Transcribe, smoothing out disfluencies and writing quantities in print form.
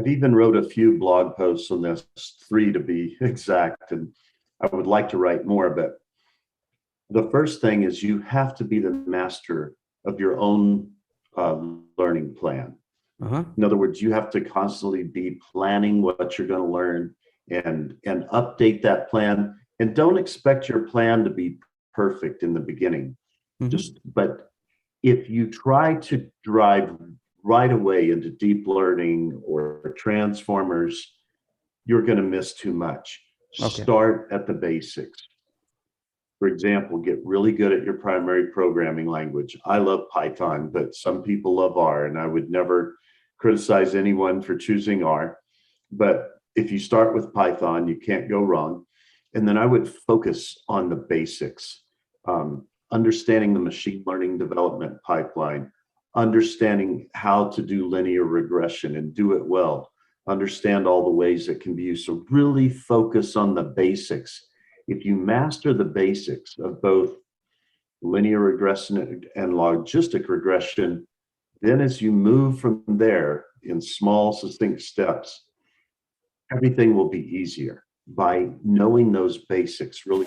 I've even wrote a few blog posts on this, three to be exact, and I would like to write more, but the first thing is you have to be the master of your own uh, learning plan. Uh-huh. In other words, you have to constantly be planning what you're going to learn and update that plan. And don't expect your plan to be perfect in the beginning. Hmm. But if you try to drive right away into deep learning or transformers, you're going to miss too much. Okay. Start at the basics. For example, get really good at your primary programming language. I love Python, but some people love R, and I would never criticize anyone for choosing R. But if you start with Python, you can't go wrong. And then I would focus on the basics, understanding the machine learning development pipeline, understanding how to do linear regression and do it well, understand all the ways it can be used. So really focus on the basics. If you master the basics of both linear regression and logistic regression, then as you move from there in small, succinct steps, everything will be easier by knowing those basics really.